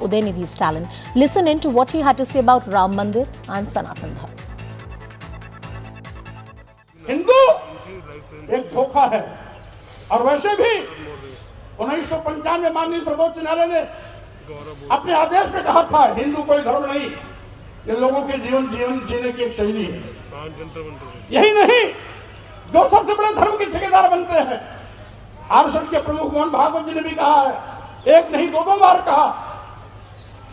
Udaynidhi Stalin. Listen in to what he had to say about Ram Mandir and Sanatan Dharma. Hindu एक धोखा है और वैसे भी 1995 माननीय सर्वोच्च न्यायालय ने अपने आदेश में कहा था हिंदू कोई धर्म नहीं, ये लोगों के जीवन जीने की एक शैली है। यही नहीं, जो सबसे बड़े धर्म के ठेकेदार बनते हैं, आरएसएस के प्रमुख मोहन भागवत जी ने भी कहा है, एक नहीं दो बार कहा,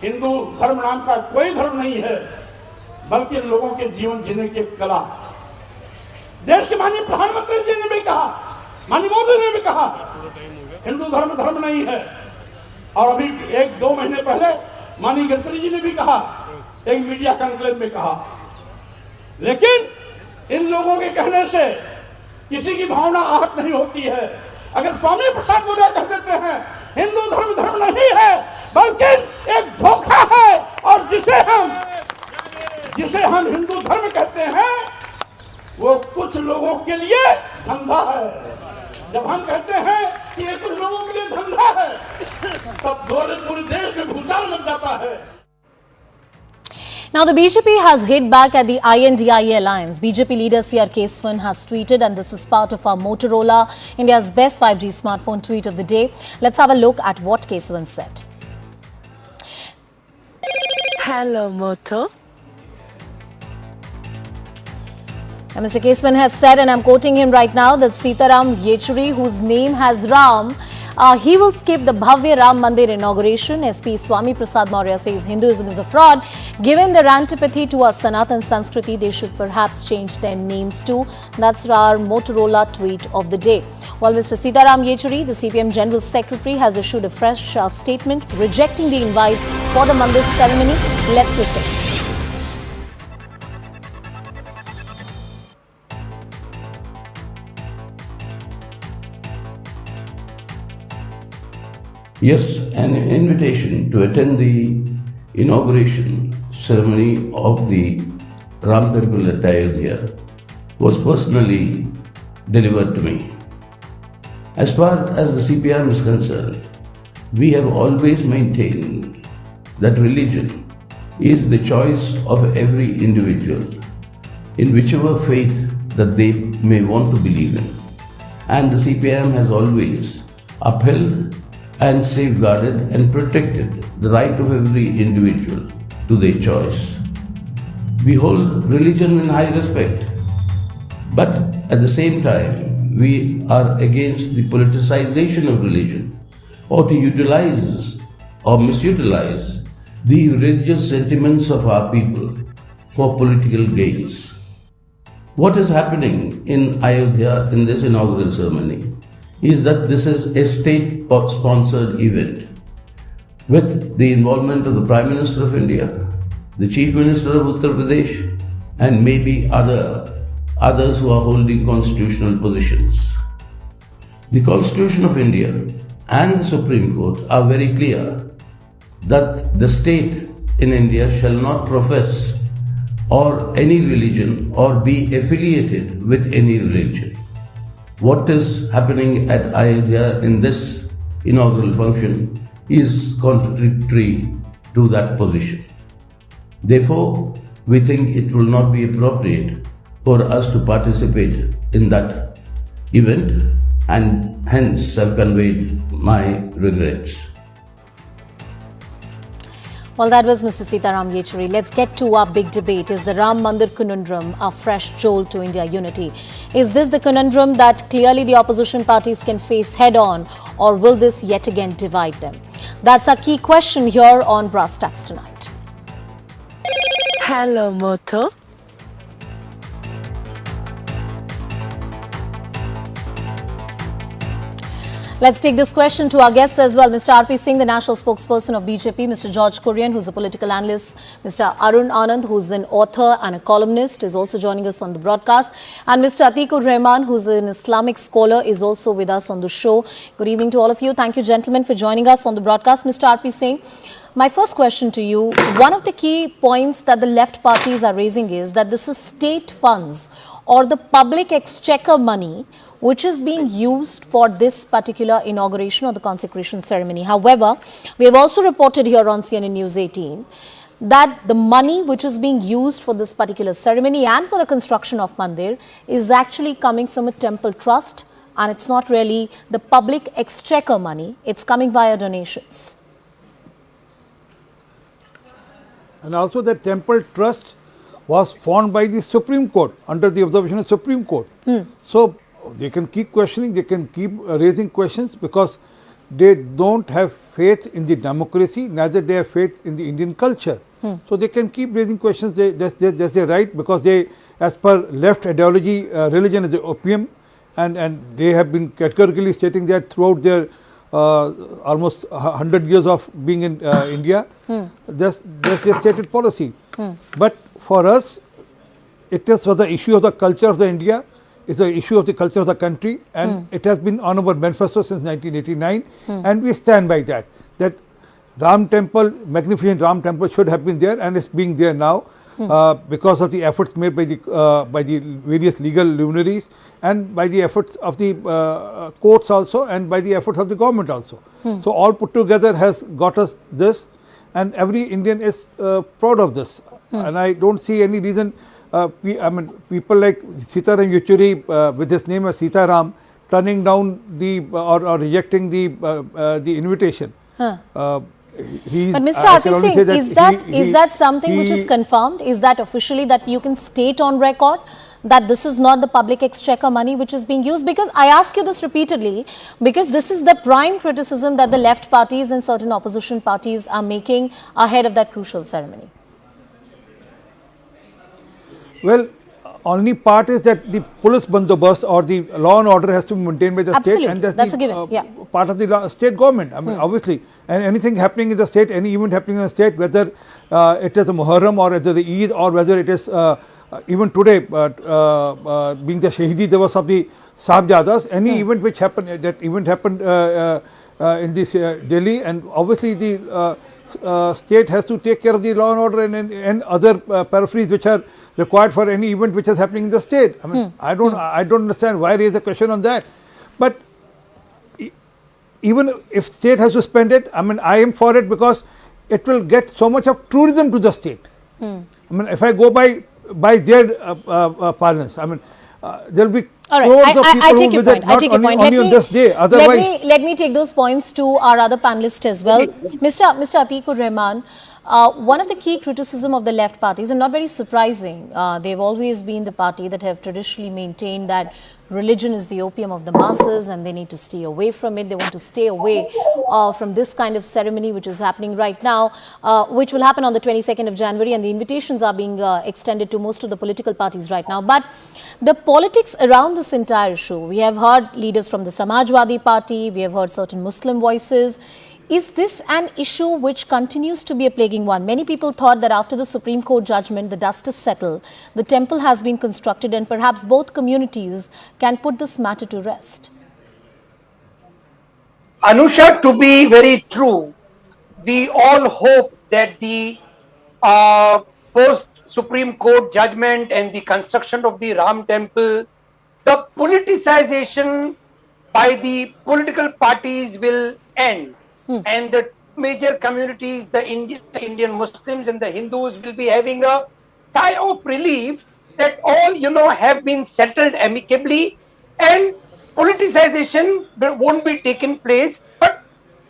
हिंदू धर्म नाम का कोई धर्म नहीं है बल्कि लोगों के जीवन जीने की एक कला। देश के माननीय प्रधानमंत्री जी ने भी कहा, माननीय मोदी ने भी कहा, हिंदू धर्म धर्म नहीं है। और अभी 1-2 महीने पहले माननीय गडकरी जी ने भी कहा, एक मीडिया कॉन्क्लेव में कहा। लेकिन इन लोगों के कहने से किसी की भावना आहत नहीं होती है। अगर स्वामी प्रसाद मौर्य कह देते हैं हिंदू धर्म धर्म नहीं है बल्कि एक धोखा है, और जिसे हम हिंदू धर्म कहते हैं वो कुछ लोगों के लिए धंधा है। जब हम कहते हैं कि ये कुछ लोगों के लिए धंधा है तब पूरे देश में भूचाल लग जाता है। Now, the BJP has hit back at the INDIA alliance. BJP leader C.R. Keswan has tweeted, and this is part of our Motorola, India's best 5G smartphone tweet of the day. Let's have a look at what Keswan said. Hello, Moto. And Mr. Keswan has said, and I'm quoting him right now, that Sitaram Yechuri, whose name has Ram, he will skip the Bhavya Ram Mandir inauguration. SP Swami Prasad Maurya says Hinduism is a fraud. Given their antipathy to our Sanatan Sanskriti, they should perhaps change their names too. That's our Motorola tweet of the day. While Mr. Sitaram Yechuri, the CPM General Secretary, has issued a fresh statement rejecting the invite for the Mandir ceremony. Let's listen. Yes, an invitation to attend the inauguration ceremony of the Ram Temple at Ayodhya was personally delivered to me. As far as the CPM is concerned, we have always maintained that religion is the choice of every individual in whichever faith that they may want to believe in. And the CPM has always upheld and safeguarded and protected the right of every individual to their choice. We hold religion in high respect, but at the same time, we are against the politicization of religion or to utilize or misutilize the religious sentiments of our people for political gains. What is happening in Ayodhya in this inaugural ceremony is that this is a state-sponsored event with the involvement of the Prime Minister of India, the Chief Minister of Uttar Pradesh, and maybe others who are holding constitutional positions. The Constitution of India and the Supreme Court are very clear that the state in India shall not profess or any religion or be affiliated with any religion. What is happening at Ayodhya in this inaugural function is contradictory to that position. Therefore, we think it will not be appropriate for us to participate in that event, and hence I've conveyed my regrets. Well, that was Mr. Sitaram Yechuri. Let's get to our big debate. Is the Ram Mandir conundrum a fresh jolt to India unity? Is this the conundrum that clearly the opposition parties can face head-on, or will this yet again divide them? That's our key question here on Brass Tacks tonight. Hello, Moto. Let's take this question to our guests as well. Mr. R.P. Singh, the national spokesperson of BJP, Mr. George Kurian, who's a political analyst, Mr. Arun Anand, who's an author and a columnist, is also joining us on the broadcast, and Mr. Atikur Rahman, who's an Islamic scholar, is also with us on the show. Good evening to all of you. Thank you, gentlemen, for joining us on the broadcast. Mr. R.P. Singh, my first question to you, one of the key points that the left parties are raising is that this is state funds or the public exchequer money which is being used for this particular inauguration or the consecration ceremony. However, we have also reported here on CNN News 18 that the money which is being used for this particular ceremony and for the construction of Mandir is actually coming from a temple trust, and it's not really the public exchequer money, it's coming via donations. And also the temple trust was formed by the Supreme Court under the observation of Supreme Court. So they can keep questioning, they can keep raising questions because they don't have faith in the democracy, neither they have faith in the Indian culture. So they can keep raising questions, that's their right, because they, as per left ideology, religion is the opium, and they have been categorically stating that throughout their almost 100 years of being in India. That's their stated policy. But for us, it is for the issue of the culture of the India, it's the issue of the culture of the country, and it has been on our manifesto since 1989, and we stand by that. That Ram Temple, magnificent Ram Temple should have been there, and it's being there now because of the efforts made by the various legal luminaries and by the efforts of the courts also, and by the efforts of the government also. So all put together has got us this, and every Indian is proud of this. And I don't see any reason. I mean, people like Sitaram Yechuri with his name as Sitaram turning down the or rejecting the invitation. But Mr. R.P. Singh, is that something which is confirmed? Is that officially that you can state on record that this is not the public exchequer money which is being used? Because I ask you this repeatedly, because this is the prime criticism that the left parties and certain opposition parties are making ahead of that crucial ceremony. Well, only part is that the police bandobast or the law and order has to be maintained by the state, and that's a given. Part of the state government. I mean, obviously, and anything happening in the state, any event happening in the state, whether it is a Muharram or whether the Eid or whether it is even today being the Shahidi Divas of the Sahibjadas, any event which happened, that event happened in this Delhi, and obviously the state has to take care of the law and order and other peripheries which are required for any event which is happening in the state. I mean, I don't understand why raise a question on that. But even if state has to spend it, I mean, I am for it because it will get so much of tourism to the state. I mean, if I go by their parlance, I mean, there will be crores of people who visit not only on this day. Otherwise, let me take those points to our other panelists as well. Mr. Atikur Rahman, one of the key criticism of the left parties, and not very surprising, they've always been the party that have traditionally maintained that religion is the opium of the masses and they need to stay away from it. They want to stay away from this kind of ceremony which is happening right now, which will happen on the 22nd of January, and the invitations are being extended to most of the political parties right now. But the politics around this entire issue, we have heard leaders from the Samajwadi Party, we have heard certain Muslim voices. Is this an issue which continues to be a plaguing one? Many people thought that after the Supreme Court judgment, the dust is settled, the temple has been constructed, and perhaps both communities can put this matter to rest. Anusha, to be very true, we all hope that the post-Supreme Court judgment and the construction of the Ram temple, the politicization by the political parties will end. And the major communities, the Indian Muslims and the Hindus, will be having a sigh of relief that all, have been settled amicably, and politicization won't be taken place. But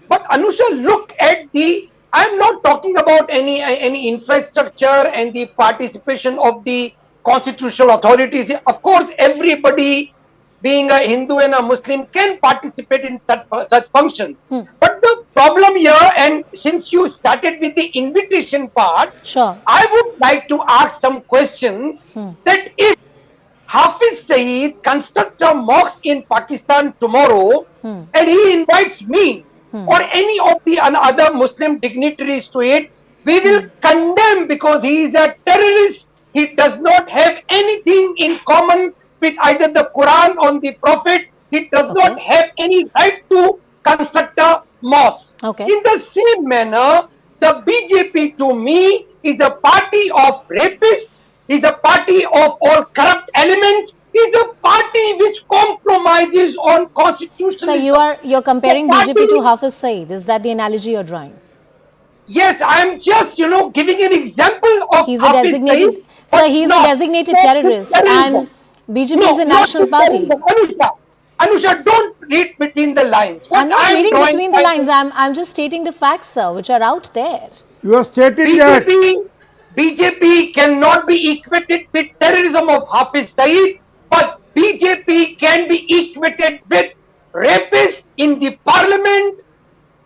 Anusha, look at I'm not talking about any infrastructure and the participation of the constitutional authorities. Of course, everybody, being a Hindu and a Muslim, can participate in such functions. But the problem here, and since you started with the invitation part, sure, I would like to ask some questions that if Hafiz Saeed constructs a mosque in Pakistan tomorrow and he invites me or any of the other Muslim dignitaries to it, we will condemn because he is a terrorist. He does not have anything in common with either the Quran or the Prophet. He does not have any right to construct a mosque. In the same manner, the BJP to me is a party of rapists, is a party of all corrupt elements, is a party party which compromises on So constitutionalism. you're comparing The BJP to party- Hafiz Saeed. Is that the analogy you're drawing? Yes, I am just, giving an example of He's a Hafiz designated, Saeed, sir, but he's a not designated not with terrorist, and terrorism. BJP is No, a not national with party. terrorism. Anusha, don't read between the lines. What I'm not I'm reading drawing between the point lines. I'm just stating the facts, sir, which are out there. You are stating that. BJP cannot be equated with terrorism of Hafiz Saeed, but BJP can be equated with rapists in the parliament,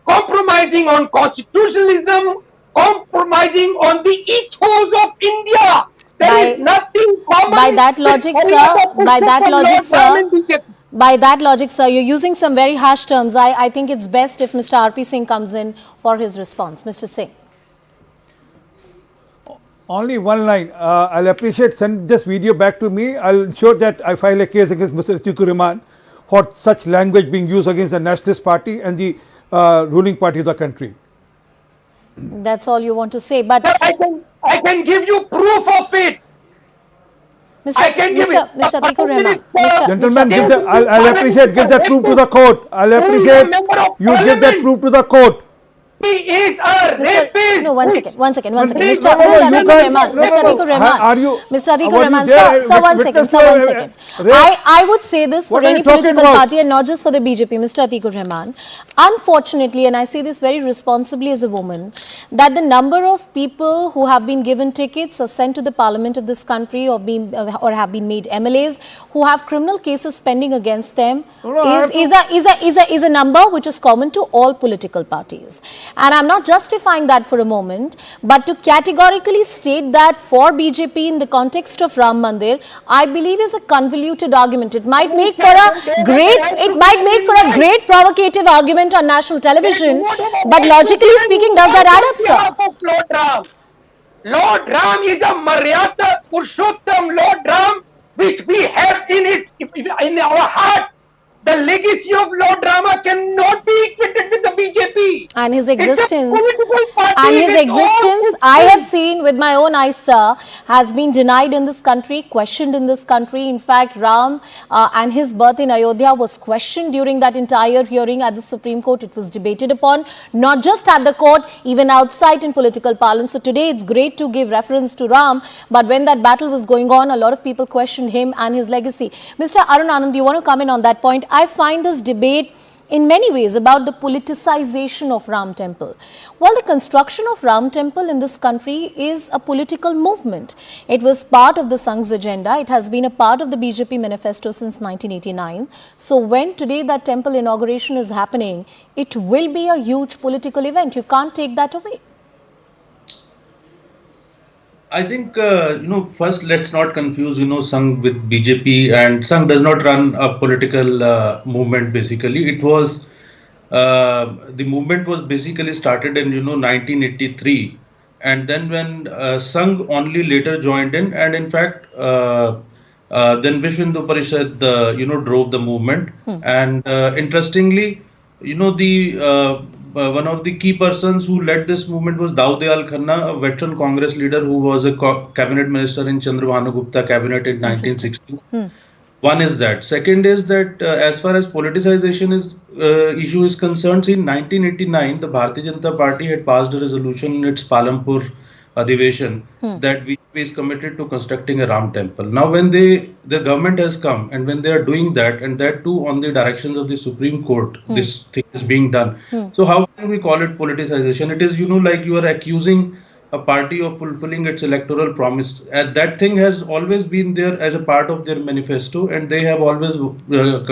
compromising on constitutionalism, compromising on the ethos of India. There is nothing common by that with logic, Maryam sir, by Pushpa that from logic, Lord Ram and sir, BJP. by that logic, sir, you're using some very harsh terms. I think it's best if Mr. R.P. Singh comes in for his response. Mr. Singh. Only one line. I'll appreciate, send this video back to me. I'll ensure that I file a case against Mr. Atikur Rahman for such language being used against the Nationalist Party and the ruling party of the country. That's all you want to say. But Sir, I can give you proof of it. I can give it. Mr. Atikur Rahman, Gentlemen, Mr. I'll appreciate, give that proof to the court. I'll appreciate you give that proof to the court. He is a rapist. No, one second. Mr. No, Mr. no, you Atikur can't- Rahman, no, Mr. no, Atikur no. Rahman, Are you- Mr. Atikur were you Rahman, there sir, one witness second. rape? I would say this for What are any you talking political about? party and not just for the BJP, Mr. Atikur Rahman. Unfortunately, and I say this very responsibly as a woman, that the number of people who have been given tickets or sent to the parliament of this country or have been made MLAs who have criminal cases pending against them is a number which is common to all political parties. And I'm not justifying that for a moment, but to categorically state that for BJP in the context of Ram Mandir, I believe is a convoluted argument. It might make for a great provocative argument on national television, but logically speaking, does that add up, sir? Lord Ram. Lord Ram is a Maryata Purushottam Lord Ram, which we have in our hearts. The legacy of Lord Rama cannot be equated with the BJP. And his It's a existence, political party with all I have seen with my own eyes, sir, has been denied in this country, questioned in this country. In fact, Ram and his birth in Ayodhya was questioned during that entire hearing at the Supreme Court. It was debated upon, not just at the court, even outside in political parlance. So today it's great to give reference to Ram, but when that battle was going on, a lot of people questioned him and his legacy. Mr. Arun Anand, you want to comment on that point? I find this debate in many ways about the politicization of Ram Temple. Well, the construction of Ram Temple in this country is a political movement. It was part of the Sangh's agenda. It has been a part of the BJP manifesto since 1989. So when today that temple inauguration is happening, it will be a huge political event. You can't take that away. I think, first let's not confuse, Sangh with BJP, and Sangh does not run a political movement basically. It was, the movement was basically started in, 1983. And then when Sangh only later joined in, and in fact, then Vishwa Hindu Parishad, drove the movement. And interestingly, one of the key persons who led this movement was Dayal Khanna, a veteran Congress leader who was a cabinet minister in Chandrabhanu Gupta cabinet in 1960. One is that. Second is that as far as politicization issue is concerned, in 1989, the Bharatiya Janata Party had passed a resolution in its Palampur Adhiveshan that BJP is committed to constructing a Ram temple. Now, when the government has come and when they are doing that, and that too on the directions of the Supreme Court, this thing is being done. So how can we call it politicization? It is, like you are accusing a party of fulfilling its electoral promise. That thing has always been there as a part of their manifesto, and they have always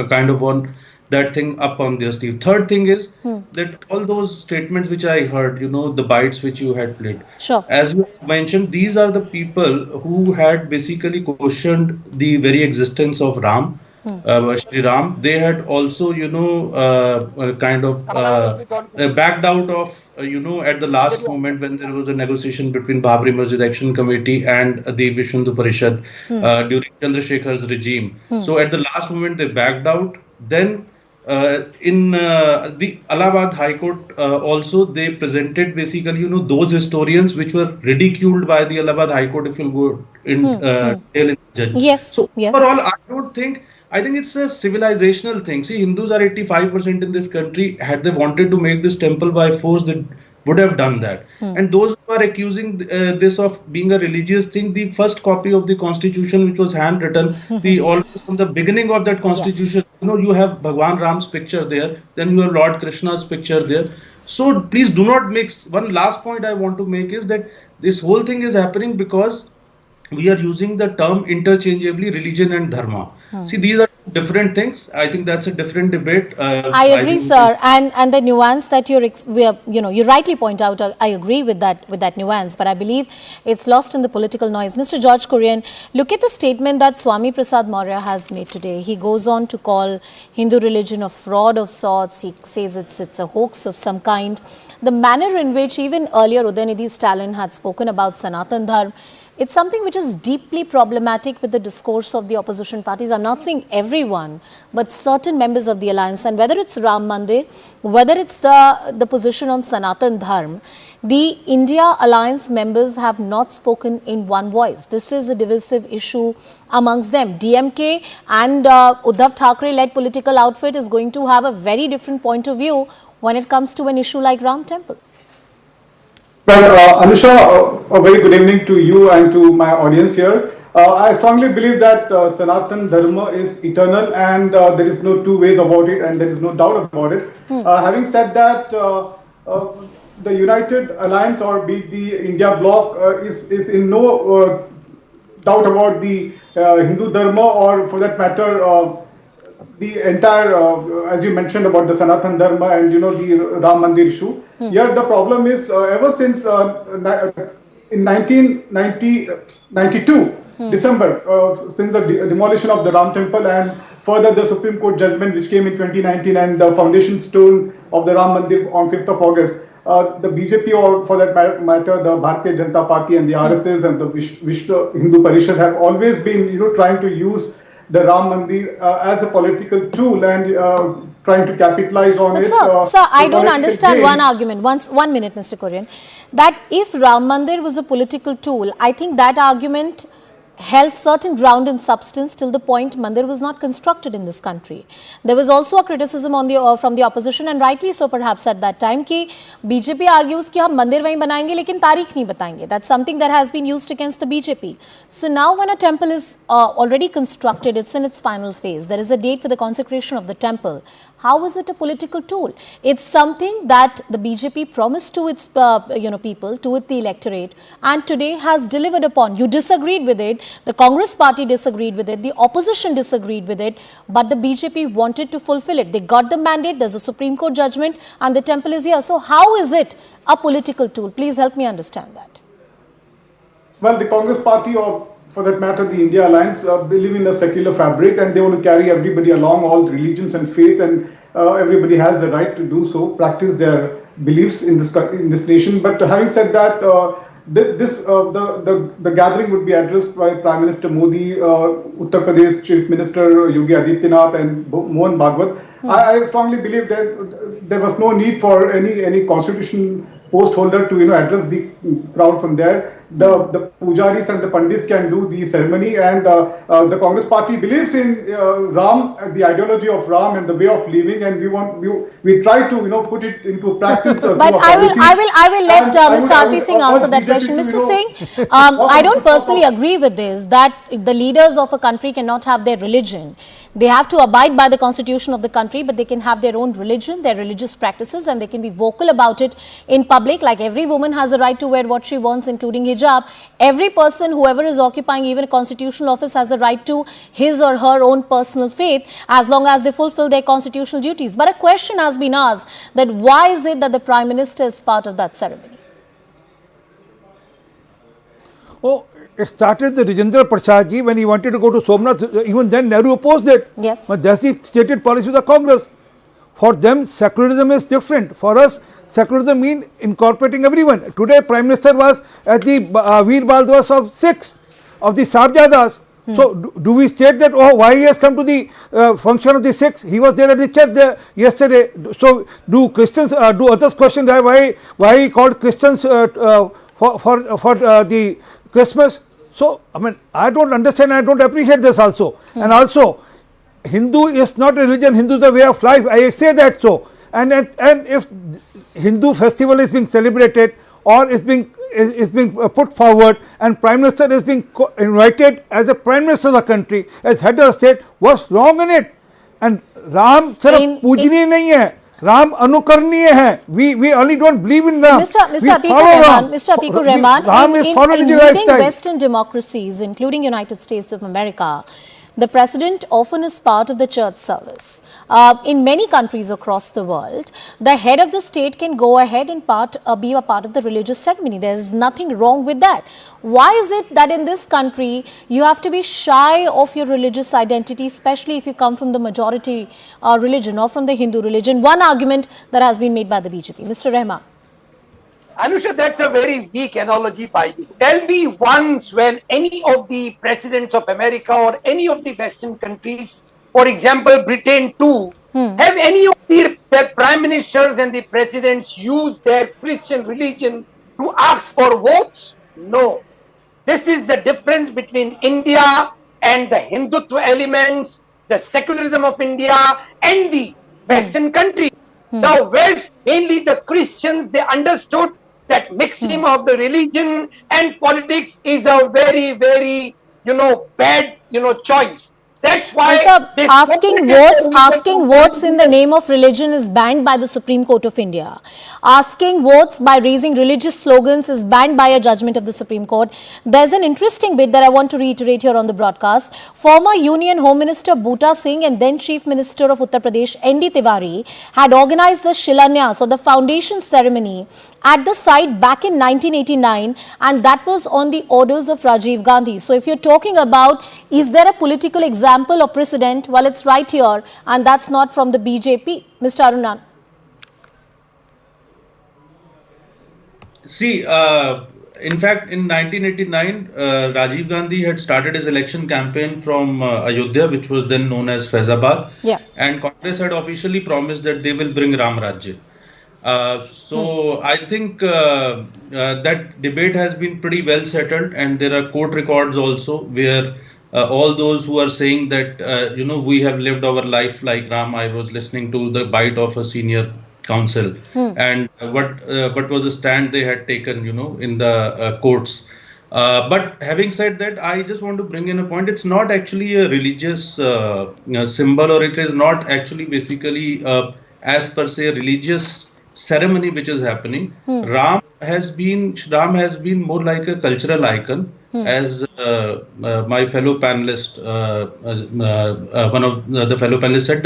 kind of won that thing up on their sleeve. Third thing is that all those statements which I heard, the bites which you had played. Sure. As you mentioned, these are the people who had basically questioned the very existence of Ram, Shri Ram. They had also, backed out of, at the last moment when there was a negotiation between Babri Masjid Action Committee and the Vishwa Hindu Parishad during Chandrasekhar's regime. So at the last moment, they backed out. Then in the Allahabad High Court also they presented basically those historians which were ridiculed by the Allahabad High Court, if you'll go in detail in the judge. Yes. So yes. overall, I don't think I think it's a civilizational thing. See, Hindus are 85% in this country. Had they wanted to make this temple by force, they would have done that. And those who are accusing this of being a religious thing, the first copy of the constitution, which was handwritten, the almost from the beginning of that constitution, you have Bhagwan Ram's picture there, then you have Lord Krishna's picture there. So please do not mix. One last point I want to make is that this whole thing is happening because we are using the term interchangeably, religion and dharma. See, these are different things. I think that's a different debate. I agree, sir, and the nuance that you rightly point out, I agree with that nuance, but I believe it's lost in the political noise. Mr. George Kurian, look at the statement that Swami Prasad Maurya has made today. He goes on to call Hindu religion a fraud of sorts. He says it's a hoax of some kind. The manner in which even earlier Udayanidhi Stalin had spoken about Sanatan Dharma, it's something which is deeply problematic with the discourse of the opposition parties. I'm not saying everyone, but certain members of the alliance. And whether it's Ram Mandir, whether it's the position on Sanatan Dharma, the India alliance members have not spoken in one voice. This is a divisive issue amongst them. DMK and Uddhav Thackeray-led political outfit is going to have a very different point of view when it comes to an issue like Ram Temple. Well, Anusha, a very good evening to you and to my audience here. I strongly believe that Sanatan Dharma is eternal and there is no two ways about it and there is no doubt about it. Having said that, the United Alliance or be it the India bloc is in no doubt about the Hindu Dharma or for that matter the entire, as you mentioned about the Sanatan Dharma and the Ram Mandir issue. Here the problem is ever since in 1992 December, since the demolition of the Ram Temple and further the Supreme Court judgment which came in 2019 and the foundation stone of the Ram Mandir on 5th of August, the BJP or for that matter the Bharatiya Janata Party and the RSS and the Vishnu Hindu Parishad have always been trying to use the Ram Mandir as a political tool and trying to capitalize on it. Sir, I don't understand one argument. 1 minute, Mr. Kurian. That if Ram Mandir was a political tool, I think that argument held certain ground and substance till the point Mandir was not constructed in this country. There was also a criticism on the from the opposition and rightly so perhaps at that time कि BJP argues कि हम मंदिर वहीं बनाएंगे लेकिन तारीख नहीं बताएंगे. That's something that has been used against the BJP. So now when a temple is already constructed, it's in its final phase. There is a date for the consecration of the temple. How is it a political tool? It's something that the BJP promised to its people, to the electorate, and today has delivered upon. You disagreed with it. The Congress Party disagreed with it. The opposition disagreed with it. But the BJP wanted to fulfill it. They got the mandate. There's a Supreme Court judgment, and the temple is here. So how is it a political tool? Please help me understand that. Well, the Congress Party or for that matter, the India Alliance believe in a secular fabric and they want to carry everybody along, all religions and faiths, and everybody has the right to do so, practice their beliefs in this nation. But having said that, the gathering would be addressed by Prime Minister Modi, Uttar Pradesh Chief Minister Yogi Adityanath, and Mohan Bhagwat. I strongly believe that there was no need for any constitution post holder to address the crowd from there. The pujaris and the pandits can do the ceremony, and the Congress Party believes in Ram, the ideology of Ram and the way of living, and we try to put it into practice. But I will let Mr. R.P. Singh answer that question. Mr. Singh, I don't personally agree with this, that the leaders of a country cannot have their religion. They have to abide by the constitution of the country, but they can have their own religion, their religious practices, and they can be vocal about it in public. Like every woman has a right to wear what she wants, including hijab. Every person, whoever is occupying even a constitutional office, has a right to his or her own personal faith as long as they fulfill their constitutional duties. But a question has been asked that why is it that the Prime Minister is part of that ceremony? Oh, it started the Rajendra Prasad ji when he wanted to go to Somnath. Even then Nehru opposed it. Yes. But that's the stated policy of the Congress. For them, secularism is different. For us, secularism means incorporating everyone. Today, Prime Minister was at the Veer Baldwas of Sikhs, of the Sahibjadas. So, do we state that, why he has come to the function of the Sikhs? He was there at the church there yesterday. So, do Christians, do others question that why he called Christians for the Christmas? So, I mean, I don't understand, I don't appreciate this also. And also, Hindu is not a religion, Hindu is a way of life. I say that so. And if Hindu festival is being celebrated or is being put forward, and Prime Minister is being invited as a Prime Minister of the country, as head of state, what's wrong in it? And Ram सिर्फ पूजनीय नहीं है, Ram अनुकरणीय है. We only don't believe in Ram. Mr. Atikur Rahman, in leading Western democracies, including United States of America, the president often is part of the church service. In many countries across the world, the head of the state can go ahead and be a part of the religious ceremony. There is nothing wrong with that. Why is it that in this country, you have to be shy of your religious identity, especially if you come from the majority religion or from the Hindu religion? One argument that has been made by the BJP. Mr. Rahman. Anusha, that's a very weak analogy by you. Tell me once when any of the presidents of America or any of the Western countries, for example, Britain too, have any of their prime ministers and the presidents used their Christian religion to ask for votes? No. This is the difference between India and the Hindutva elements, the secularism of India and the Western countries. The West, mainly the Christians, they understood that mixing of the religion and politics is a very, very, bad, choice. That's why asking votes in the name of religion is banned by the Supreme Court of India. Asking votes by raising religious slogans is banned by a judgment of the Supreme Court. There's an interesting bit that I want to reiterate here on the broadcast. Former Union Home Minister Bhuta Singh and then Chief Minister of Uttar Pradesh N.D. Tiwari had organized the Shilanyas or the foundation ceremony at the site back in 1989, and that was on the orders of Rajiv Gandhi. So if you're talking about, is there a political example or precedent? Well, it's right here, and that's not from the BJP. Mr. Arunan. See, in fact, in 1989, Rajiv Gandhi had started his election campaign from Ayodhya, which was then known as Faizabad. Yeah. And Congress had officially promised that they will bring Ram Rajya. I think that debate has been pretty well settled, and there are court records also where all those who are saying that, we have lived our life like Ram. I was listening to the bite of a senior counsel and what was the stand they had taken, in the courts. But having said that, I just want to bring in a point. It's not actually a religious symbol, or it is not actually basically as per se a religious ceremony which is happening. Ram has been more like a cultural icon, as my fellow panelist, one of the fellow panelists said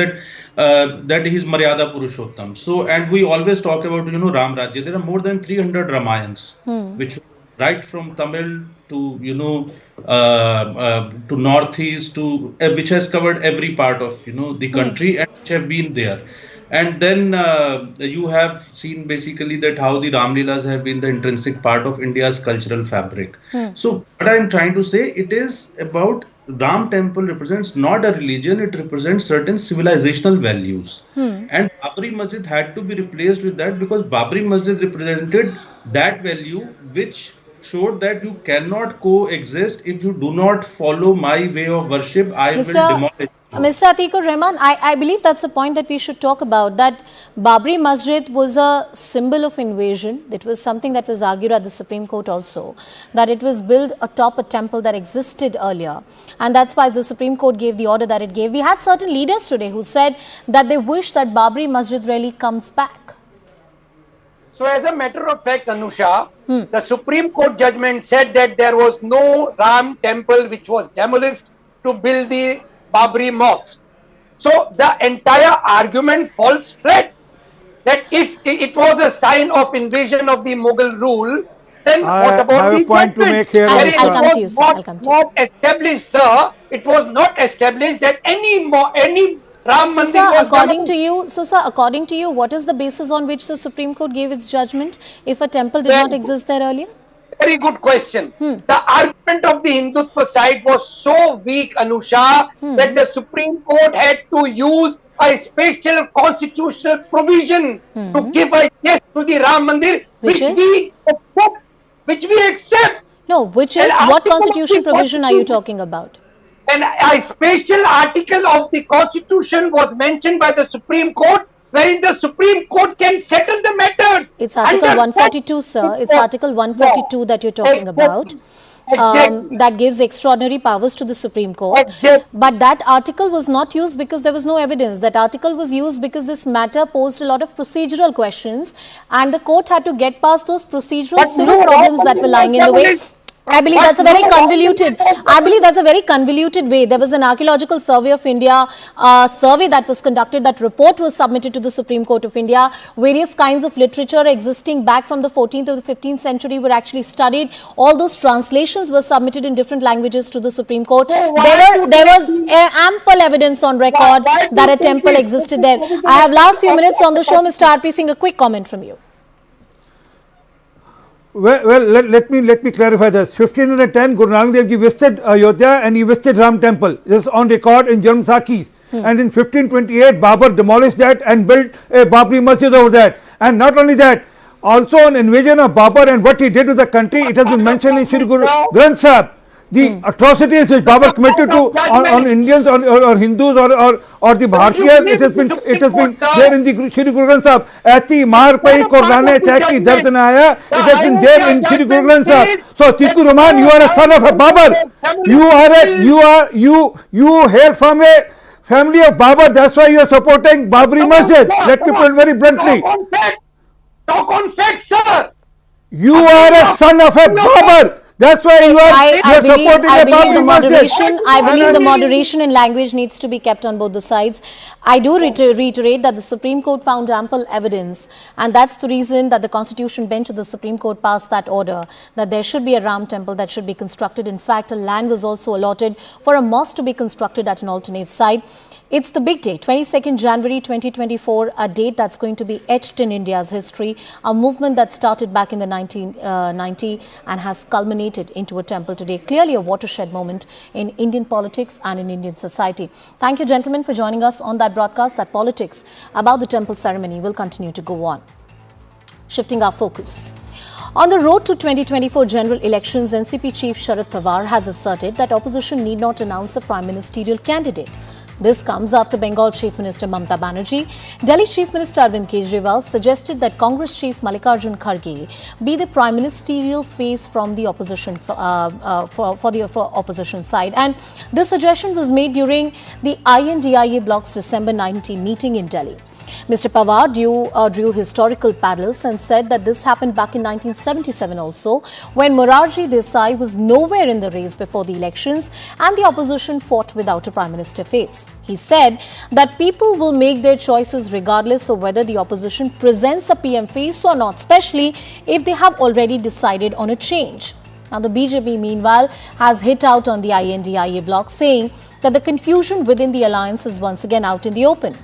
that he is Maryada Purushottam. So, and we always talk about Ram Rajya. There are more than 300 Ramayans, which right from Tamil to to Northeast to which has covered every part of the country and which have been there. And then you have seen basically that how the Ram Leelas have been the intrinsic part of India's cultural fabric. So what I'm trying to say, it is about Ram temple represents not a religion, it represents certain civilizational values. And Babri Masjid had to be replaced with that because Babri Masjid represented that value which showed that you cannot coexist if you do not follow my way of worship. I will demolish. Mr. Atikur Rahman, I believe that's a point that we should talk about, that Babri Masjid was a symbol of invasion. It was something that was argued at the Supreme Court also, that it was built atop a temple that existed earlier. And that's why the Supreme Court gave the order that it gave. We had certain leaders today who said that they wish that Babri Masjid really comes back. So as a matter of fact, Anusha, the Supreme Court judgment said that there was no Ram temple which was demolished to build the Babri Mosque. So the entire argument falls flat. That if it was a sign of invasion of the Mughal rule, then what about the point to make here? I'll come to you, sir. I'll come to you. Not established, sir. It was not established that any Ram So, Mandir sir, was according to you, what is the basis on which the Supreme Court gave its judgment if a temple did not exist there earlier? Very good question. The argument of the Hindutva side was so weak, Anusha, that the Supreme Court had to use a special constitutional provision to give a yes to the Ram Mandir, which we accept. No, which is, what constitutional provision are you talking about? And a special article of the Constitution was mentioned by the Supreme Court, wherein the Supreme Court can settle the matters. It's Article under 142, sir. It's Article 142 that you're talking about. Exactly. That gives extraordinary powers to the Supreme Court. Exactly. But that article was not used because there was no evidence. That article was used because this matter posed a lot of procedural questions, and the court had to get past those procedural But civil no, problems that were lying in the way. I believe that's a very convoluted. I believe that's a very convoluted way. There was an Archaeological Survey of India survey that was conducted. That report was submitted to the Supreme Court of India. Various kinds of literature existing back from the 14th or the 15th century were actually studied. All those translations were submitted in different languages to the Supreme Court. There was ample evidence on record that a temple existed there. I have last few minutes on the show, Mr. R.P. Singh. A quick comment from you. Well, let me clarify this. 1510, Guru Nanak Dev Ji visited Ayodhya and he visited Ram Temple. This is on record in Janam Sakhis. And in 1528, Babur demolished that and built a Babri Masjid over that. And not only that, also an invasion of Babur and what he did to the country, it has been mentioned in Shri Guru Granth Sahib. The atrocities which Babur committed to on Indians or Hindus or the Bhartiyas, it has been there in the Shri Guru Granth Sahib. Achi maar pai Qur'ane chachi dard na aaya. It has been there in Shri Guru Granth Sahib. So Chiku Rahman, you are a son of a Babur. You hail from a family of Babur. That's why you are supporting Babri Masjid. Let me put it very bluntly. Talk on facts, sir. You are a son of a Babur. That's why you are supporting I a believe the Babri moderation. Masjid. I believe the moderation in language needs to be kept on both the sides. I do reiterate that the Supreme Court found ample evidence, and that's the reason that the Constitution bench of the Supreme Court passed that order that there should be a Ram temple that should be constructed. In fact, a land was also allotted for a mosque to be constructed at an alternate site. It's the big day, 22nd January 2024, a date that's going to be etched in India's history, a movement that started back in the 1990 and has culminated into a temple today. Clearly a watershed moment in Indian politics and in Indian society. Thank you, gentlemen, for joining us on that broadcast. That politics about the temple ceremony will continue to go on. Shifting our focus. On the road to 2024 general elections, NCP chief Sharad Pawar has asserted that opposition need not announce a prime ministerial candidate. This comes after Bengal Chief Minister Mamata Banerjee, Delhi Chief Minister Arvind Kejriwal suggested that Congress Chief Mallikarjun Kharge be the prime ministerial face from the opposition for opposition side. And this suggestion was made during the INDIA bloc's December 19 meeting in Delhi. Mr. Pawar drew historical parallels and said that this happened back in 1977 also, when Morarji Desai was nowhere in the race before the elections and the opposition fought without a prime minister face. He said that people will make their choices regardless of whether the opposition presents a PM face or not, especially if they have already decided on a change. Now, the BJP, meanwhile, has hit out on the INDIA bloc, saying that the confusion within the alliance is once again out in the open,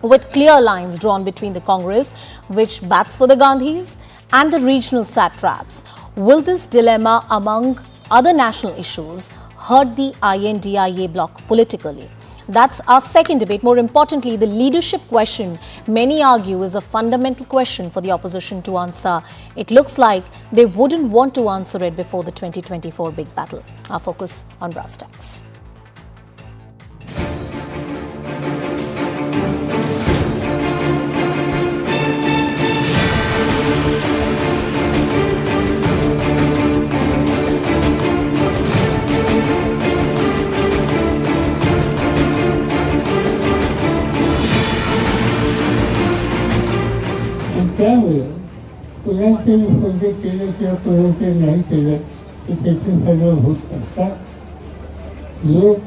with clear lines drawn between the Congress, which bats for the Gandhis, and the regional satraps. Will this dilemma, among other national issues, hurt the INDIA bloc politically? That's our second debate. More importantly, the leadership question, many argue, is a fundamental question for the opposition to answer. It looks like they wouldn't want to answer it before the 2024 big battle. Our focus on brass tacks. त्यामुळे कोणाचे विसर्जन केलं किंवा कोणाचे नाही केलं तर त्याचे सगळं होत असतात. लोक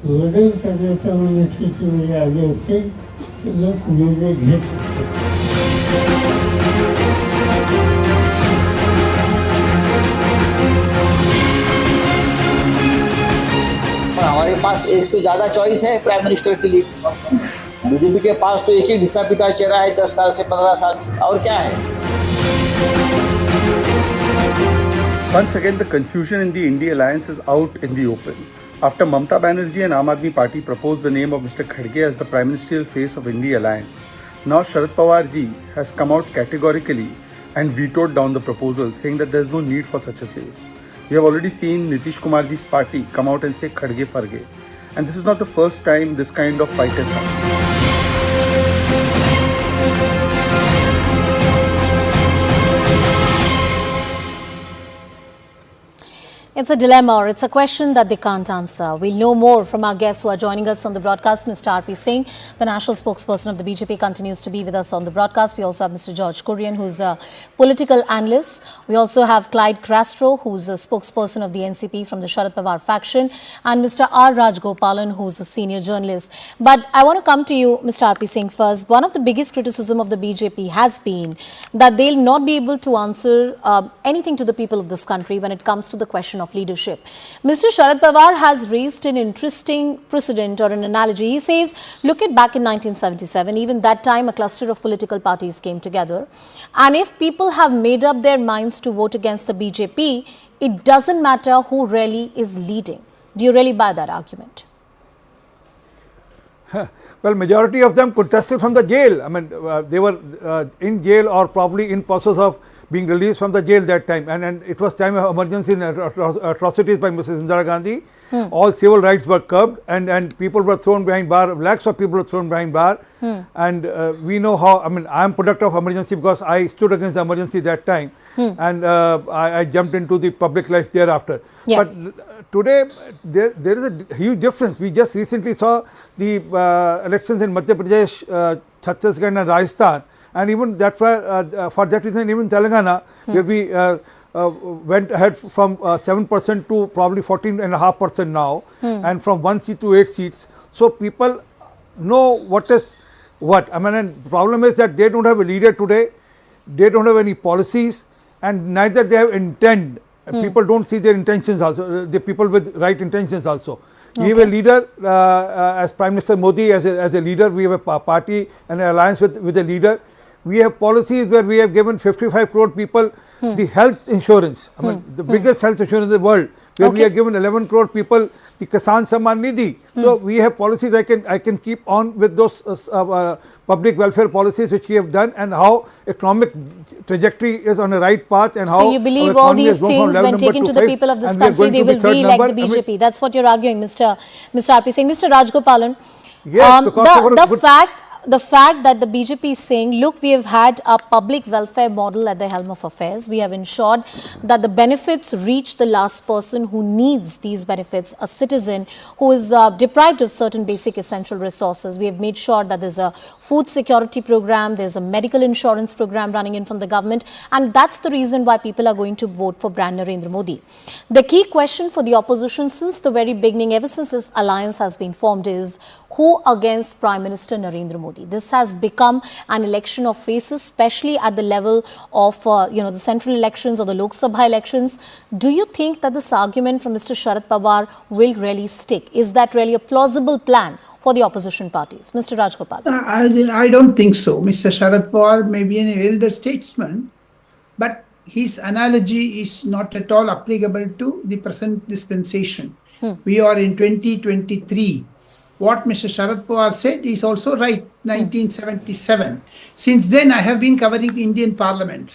बदल करण्याच्या मनस्थिती वेळी आले असतील तर लोक निर्णय घेत. हमारे पास एक से ज़्यादा चॉइस है प्राइम मिनिस्टर के लिए. बीजेपी के पास तो एक ही घिसा पिटा चेहरा है 10 साल से 15 साल से, और क्या है. Once again, the confusion in the India alliance is out in the open. After Mamata Banerjee and Aam Aadmi Party proposed the name of Mr. Kharge as the prime ministerial face of India alliance, now Sharad Pawar ji has come out categorically and vetoed down the proposal, saying that there is no need for such a face. We have already seen Nitish Kumarji's party come out and say Khadge Farge. And this is not the first time this kind of fight has happened. It's a dilemma, or it's a question that they can't answer. We'll know more from our guests who are joining us on the broadcast. Mr. R.P. Singh, the national spokesperson of the BJP, continues to be with us on the broadcast. We also have Mr. George Kurian, who's a political analyst. We also have Clyde Castro, who's a spokesperson of the NCP from the Sharad Pawar faction, and Mr. R. Rajgopalan, who's a senior journalist. But I want to come to you, Mr. R.P. Singh, first. One of the biggest criticism of the BJP has been that they'll not be able to answer anything to the people of this country when it comes to the question of leadership. Mr. Sharad Pawar has raised an interesting precedent or an analogy. He says, look at back in 1977, even that time a cluster of political parties came together. And if people have made up their minds to vote against the BJP, it doesn't matter who really is leading. Do you really buy that argument? Well, majority of them contested from the jail. I mean, they were in jail or probably in process of being released from the jail that time, and it was time of emergency and atrocities by Mrs. Indira Gandhi. All civil rights were curbed, and people were thrown behind bar. Lakhs of people were thrown behind bar, and we know how. I mean, I am product of emergency because I stood against the emergency that time, and I jumped into the public life thereafter. Yeah. But today there is a huge difference. We just recently saw the elections in Madhya Pradesh, Chhattisgarh, and Rajasthan. And even that for that reason, even Telangana, where we went ahead from 7% to probably 14.5% now, and from 1 seat to 8 seats. So people know what is what. I mean, and the problem is that they don't have a leader today, they don't have any policies, and neither they have intent. People don't see their intentions also, the people with right intentions also. We have a leader as Prime Minister Modi, as a leader. We have a party and an alliance with a leader. We have policies where we have given 55 crore people the health insurance. I mean, the biggest health insurance in the world. Where we have given 11 crore people the Kisan Samman Nidhi. So we have policies. I can keep on with those public welfare policies which we have done, and how economic trajectory is on the right path, and how. So you believe all these things, when taken to the people of this country, they will re-elect the BJP. I mean, that's what you're arguing, Mr. R.P. Singh. Mr. Rajgopalan, yes, the fact that the BJP is saying, look, we have had a public welfare model at the helm of affairs. We have ensured that the benefits reach the last person who needs these benefits, a citizen who is deprived of certain basic essential resources. We have made sure that there's a food security program, there's a medical insurance program running in from the government, and that's the reason why people are going to vote for Brand Narendra Modi. The key question for the opposition since the very beginning, ever since this alliance has been formed, is who against Prime Minister Narendra Modi? This has become an election of faces, especially at the level of the central elections or the Lok Sabha elections. Do you think that this argument from Mr. Sharad Pawar will really stick? Is that really a plausible plan for the opposition parties? Mr. Rajgopal. I don't think so. Mr. Sharad Pawar may be an elder statesman, but his analogy is not at all applicable to the present dispensation. We are in 2023. What Mr. Sharad Pawar said is also right, 1977. Since then, I have been covering the Indian Parliament.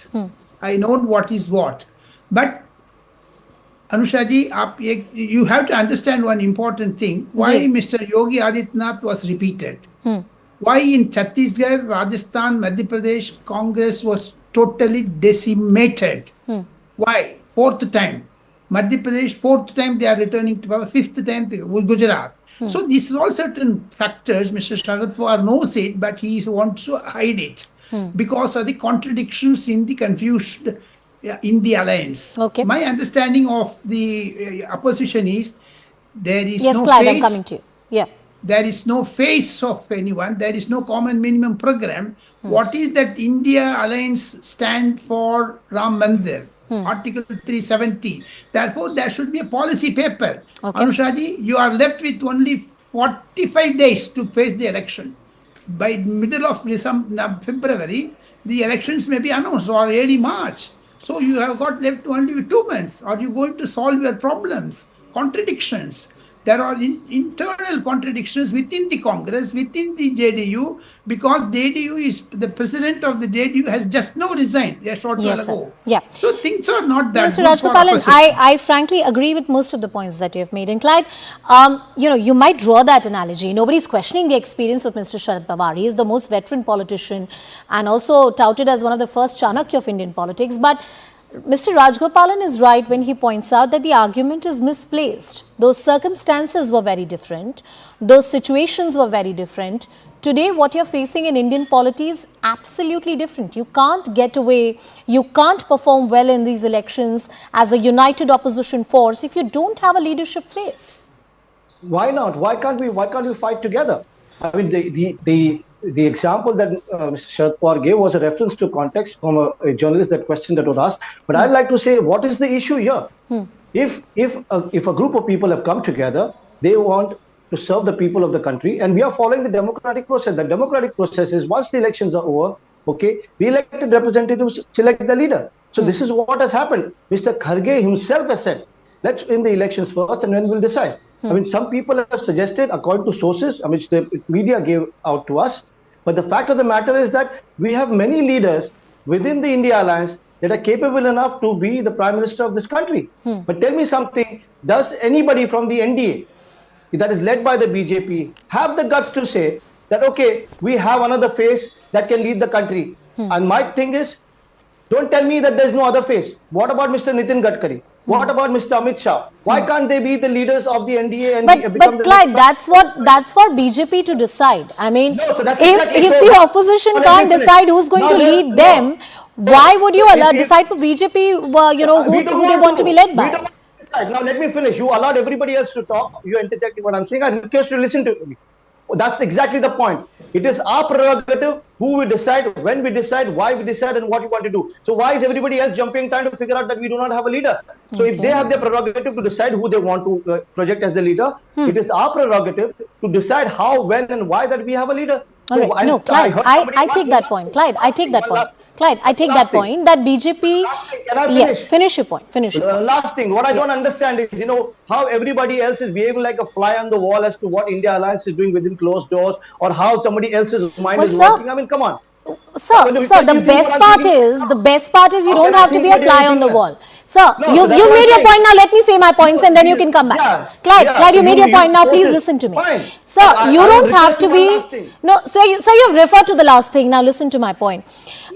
I know what is what. But, Anushaji, you have to understand one important thing. Why Mr. Yogi Adityanath was repeated. Why in Chhattisgarh, Rajasthan, Madhya Pradesh, Congress was totally decimated. Why? Fourth time. Madhya Pradesh, fourth time they are returning to power, fifth time Gujarat. So these are all certain factors. Mr. Sharad Pawar knows it, but he wants to hide it because of the contradictions in the confusion in the alliance. My understanding of the opposition is there is no Clyde, face. I'm coming to you. Yeah. There is no face of anyone. There is no common minimum program. What is that India alliance stand for? Ram Mandir. Article 370. Therefore, there should be a policy paper. Anushaji, you are left with only 45 days to face the election. By middle of February, the elections may be announced, or early March. So you have got left only with 2 months. Are you going to solve your problems, contradictions? there are internal contradictions within the Congress, within the JDU, because JDU is the president of the JDU has just now resigned a short while Yes, sir. ago. Yeah. So things are not that Mr. good for Rajgopalan, opposition. I frankly agree with most of the points that you have made. And Clyde, you might draw that analogy. Nobody's questioning the experience of Mr. Sharad Pawar. He is the most veteran politician and also touted as one of the first Chanakya of Indian politics. But Mr. Rajgopalan is right when he points out that the argument is misplaced. Those circumstances were very different. Those situations were very different. Today, what you're facing in Indian polity is absolutely different. You can't get away, you can't perform well in these elections as a united opposition force if you don't have a leadership face. Why not? Why can't we fight together? I mean, the example that Mr. Sharad Pawar gave was a reference to context from a journalist, that question that was asked. But I'd like to say, what is the issue here? If a group of people have come together, they want to serve the people of the country, and we are following the democratic process. The democratic process is, once the elections are over, okay, the elected representatives select the leader. So this is what has happened. Mr. Kharge himself has said, let's win the elections first and then we'll decide. I mean, some people have suggested, according to sources, which the media gave out to us, but the fact of the matter is that we have many leaders within the India Alliance that are capable enough to be the Prime Minister of this country. But tell me something, does anybody from the NDA that is led by the BJP have the guts to say that, okay, we have another face that can lead the country? And my thing is, don't tell me that there's no other face. What about Mr. Nitin Gadkari? What about Mr. Amit Shah? Why can't they be the leaders of the NDA and become But Clyde, that's for BJP to decide. I mean, No, so that's if exactly so. the opposition But can't let me decide finish. who's going Now to let- lead no. them, why would you If- decide for BJP? We Who don't they want to be led We by? don't want to decide. Now let me finish. You allowed everybody else to talk. You interjecting what I'm saying. I request you to listen to me. That's exactly the point. It is our prerogative who we decide, when we decide, why we decide, and what we want to do. So why is everybody else jumping trying to figure out that we do not have a leader? So if they have their prerogative to decide who they want to project as the leader, it is our prerogative to decide how, when, and why that we have a leader. All So right. No, Clyde, I take that point. Clyde, I take that point. Clyde, I take that point that BJP. Can I finish? Yes, finish your point. Finish your point. Last thing, what I don't understand is, how everybody else is behaving like a fly on the wall as to what India Alliance is doing within closed doors, or how somebody else's mind Well, is sir, working. I mean, come on. Sir, the best part is you don't have to be a fly on the wall. Sir, No, you so that's what made I'm your saying. point. Now let me say my points and then you can come back. Yeah, Clyde, you made your point. Now please okay, listen to me. fine. Sir, you I don't will have refer to to be. one last thing. No, so you've referred to the last thing. Now listen to my point.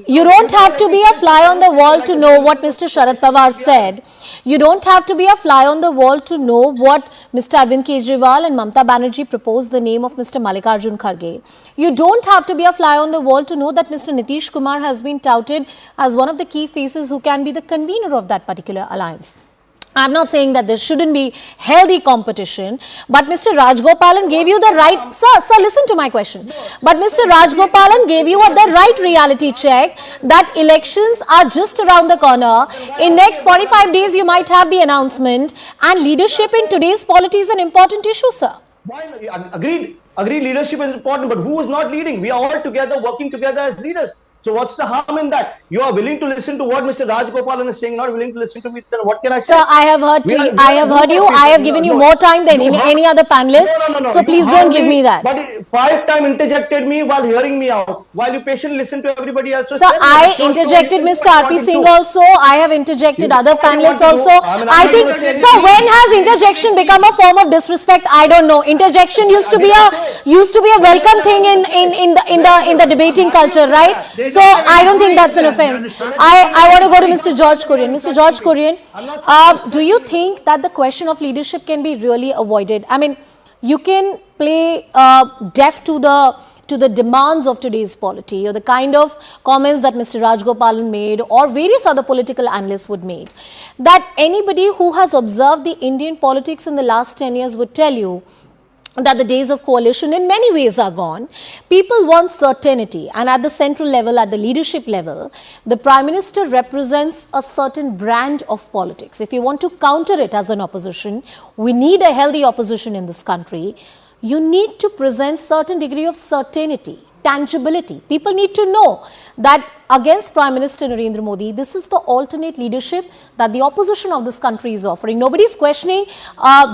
You don't have to be a fly on the wall to know what Mr. Sharad Pawar said. You don't have to be a fly on the wall to know what Mr. Arvind Kejriwal and Mamta Banerjee proposed the name of Mr. Mallikarjun Kharge. You don't have to be a fly on the wall to know that Mr. Nitish Kumar has been touted as one of the key faces who can be the convener of that particular alliance. I'm not saying that there shouldn't be healthy competition, but Mr. Rajgopalan gave you the right, sir, listen to my question. But Mr. Rajgopalan gave you the right reality check that elections are just around the corner. In next 45 days, you might have the announcement, and leadership in today's polity is an important issue, sir. Why not? Agreed, leadership is important, but who is not leading? We are all together, working together as leaders. So what's the harm in that? You are willing to listen to what Mr. Rajgopalan is saying, not willing to listen to me, then what can I say? Sir, I have heard I have heard you. I have given you more time than any other panelist. No. So please don't give me that. But 5 times interjected me while hearing me out, while you patiently listen to everybody else. Sir, I interjected Mr. R.P. Singh also. I have interjected other panelists also. I think, sir, when has interjection become a form of disrespect? I don't know. Interjection used to be a welcome thing in the debating culture, right? So I don't think that's an offense. I want to go to Mr. George Kurian. Mr. George Kurian, do you think that the question of leadership can be really avoided? I mean, you can play deaf to the demands of today's polity, or the kind of comments that Mr. Rajgopalan made or various other political analysts would make, that anybody who has observed the Indian politics in the last 10 years would tell you that the days of coalition in many ways are gone. People want certainty, and at the central level, at the leadership level, the Prime Minister represents a certain brand of politics. If you want to counter it as an opposition, we need a healthy opposition in this country. You need to present certain degree of certainty. tangibility. People need to know that against Prime Minister Narendra Modi, this is the alternate leadership that the opposition of this country is offering. Nobody is questioning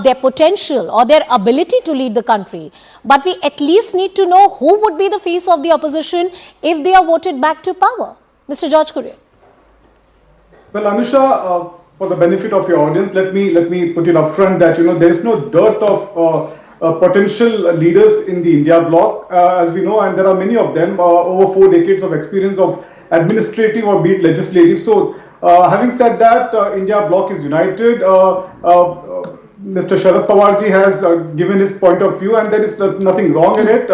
their potential or their ability to lead the country. But we at least need to know who would be the face of the opposition if they are voted back to power. Mr. George Courier. Well, Anusha, for the benefit of your audience, let me put it up front that there is no dearth of potential leaders in the India bloc, as we know, and there are many of them, over 4 decades of experience of administrative or be it legislative. So, having said that, India bloc is united. Mr. Sharad Pawar ji has given his point of view, and there is nothing wrong in it.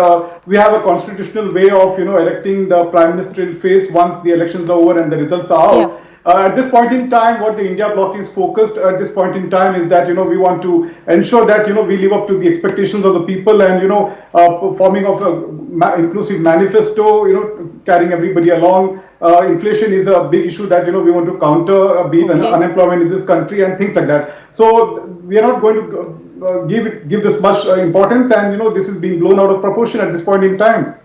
We have a constitutional way of electing the prime ministerial phase once the elections are over and the results are out. Yeah. At this point in time, what the India bloc is focused at this point in time is that we want to ensure that we live up to the expectations of the people, and forming of a inclusive manifesto, carrying everybody along. Inflation is a big issue that we want to counter, be it unemployment in this country and things like that. So we are not going to give this much importance, and this is being blown out of proportion at this point in time.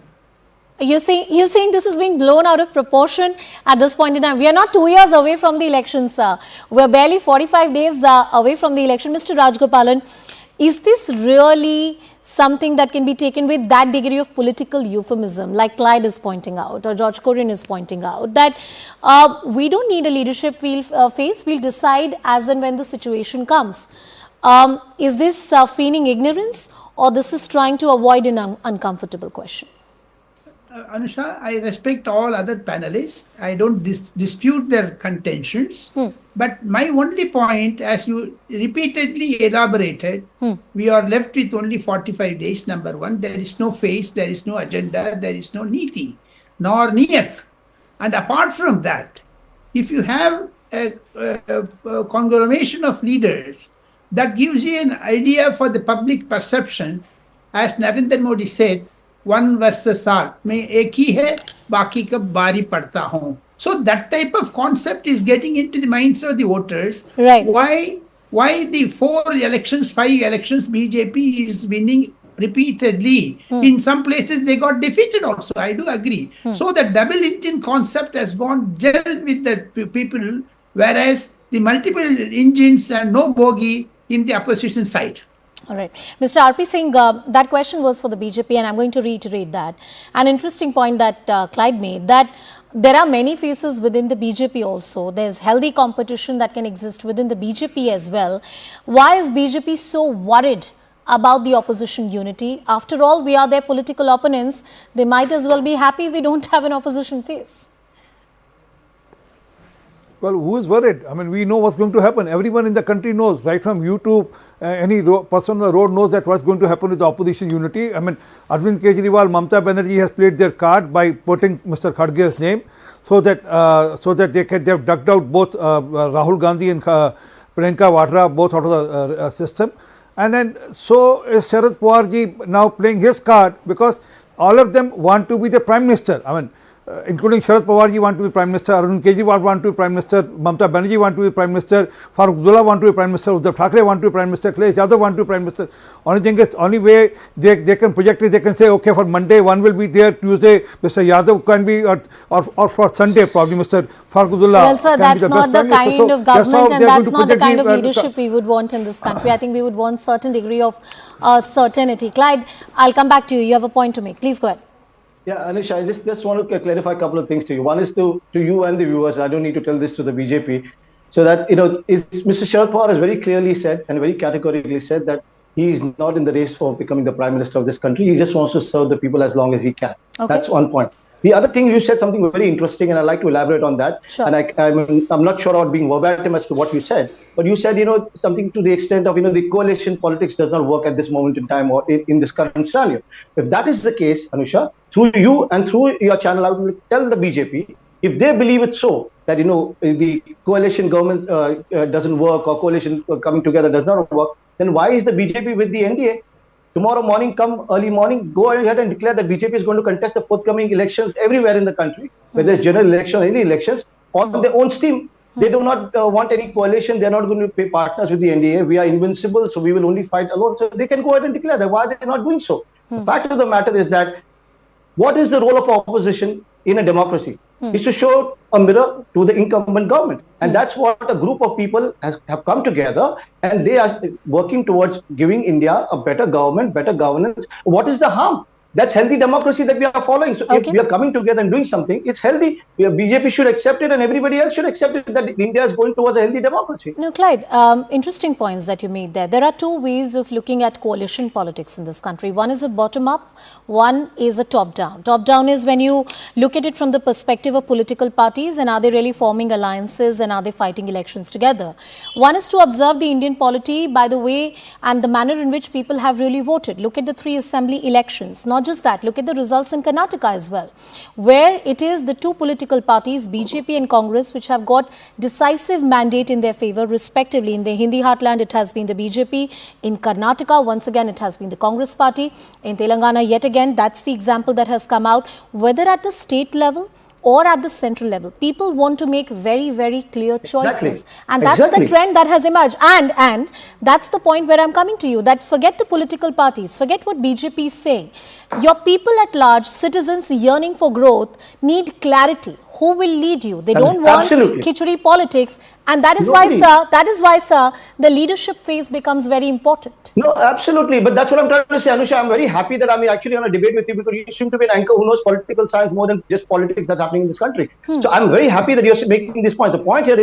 You're saying this is being blown out of proportion at this point in time. We are not 2 years away from the elections. We're barely 45 days away from the election. Mr. Rajgopalan, is this really something that can be taken with that degree of political euphemism, like Clyde is pointing out, or George Courier is pointing out, that we don't need a leadership phase, we'll decide as and when the situation comes. Is this feigning ignorance, or this is trying to avoid an uncomfortable question? Anusha, I respect all other panelists. I don't dispute their contentions. But my only point, as you repeatedly elaborated, we are left with only 45 days, number one. There is no phase, there is no agenda, there is no niti, nor niyat. And apart from that, if you have a conglomeration of leaders, that gives you an idea for the public perception, as Narendra Modi said, one versus all. मैं एक ही है, बाकी कब बारी पड़ता हूँ. So that type of concept is getting into the minds of the voters. Right. Why the 5 elections, BJP is winning repeatedly. In some places they got defeated also. I do agree. So the double engine concept has gone gelled with the people, whereas the multiple engines and no bogey in the opposition side. All right. Mr. R.P. Singh, that question was for the BJP, and I'm going to reiterate that. An interesting point that Clyde made, that there are many faces within the BJP also. There's healthy competition that can exist within the BJP as well. Why is BJP so worried about the opposition unity? After all, we are their political opponents. They might as well be happy we don't have an opposition face. Well, who is worried? I mean, we know what's going to happen. Everyone in the country knows, right from you to any person on the road knows that what's going to happen with the opposition unity. I mean, Arvind Kejriwal, Mamata Banerjee has played their card by putting Mr. Kharge's name, so that they have ducked out both Rahul Gandhi and Priyanka Vadra both out of the system. And then so is Sharad Pawar ji now playing his card, because all of them want to be the Prime Minister. I mean, including Sharad Pawar ji want to be Prime Minister, Arvind Kejriwal want to be Prime Minister, Mamata Banerjee want to be Prime Minister, Farooq Abdullah want to be Prime Minister, Uddhav Thackeray want to be Prime Minister, Akhilesh Yadav want to be Prime Minister. Only way they can project is they can say, okay, for Monday one will be there, Tuesday Mr. Yadav can be, or for Sunday probably Mr. Farooq Abdullah. Well, sir, that's not the kind of government, and that's not the kind of leadership we would want in this country. I think we would want certain degree of certainty. Clyde, I'll come back to you. You have a point to make. Please go ahead. Yeah, Anish, I just want to clarify a couple of things to you. One is to you and the viewers. I don't need to tell this to the BJP. So that, Mr. Sharad Pawar has very clearly said and very categorically said that he is not in the race for becoming the Prime Minister of this country. He just wants to serve the people as long as he can. Okay. That's one point. The other thing, you said something very interesting, and I'd like to elaborate on that. Sure. And I'm not sure about being verbatim as to what you said, but you said, something to the extent of, the coalition politics does not work at this moment in time or in this current scenario. If that is the case, Anusha, through you and through your channel, I will tell the BJP, if they believe it so, that, the coalition government doesn't work, or coalition coming together does not work, then why is the BJP with the NDA? Tomorrow morning, come early morning, go ahead and declare that BJP is going to contest the forthcoming elections everywhere in the country, whether it's general election or any elections, on their own steam. They do not want any coalition. They're not going to be partners with the NDA. We are invincible, so we will only fight alone. So they can go ahead and declare that. Why are they not doing so? The fact of the matter is that what is the role of opposition in a democracy? Is to show a mirror to the incumbent government. And that's what a group of people have come together, and they are working towards giving India a better government, better governance. What is the harm? That's healthy democracy that we are following. So if we are coming together and doing something, it's healthy. BJP should accept it, and everybody else should accept it, that India is going towards a healthy democracy. No, Clyde, interesting points that you made there. There are two ways of looking at coalition politics in this country. One is a bottom-up, one is a top-down. Top-down is when you look at it from the perspective of political parties, and are they really forming alliances, and are they fighting elections together? One is to observe the Indian polity by the way and the manner in which people have really voted. Look at the 3 assembly elections. Not just that, look at the results in Karnataka as well, where it is the two political parties, BJP and Congress, which have got decisive mandate in their favor respectively. In the Hindi heartland, it has been the BJP. In Karnataka, once again, it has been the Congress party. In Telangana, yet again, that's the example that has come out. Whether at the state level or at the central level, people want to make very, very clear choices. And that's the trend that has emerged. And that's the point where I'm coming to you, that forget the political parties, forget what BJP is saying. Your people at large, citizens yearning for growth, need clarity. Who will lead you? They don't want khichdi politics. And that is why, sir, the leadership phase becomes very important. No, absolutely. But that's what I'm trying to say, Anusha. I'm very happy that I'm actually on a debate with you, because you seem to be an anchor who knows political science more than just politics that's happening in this country. So I'm very happy that you're making this point. The point here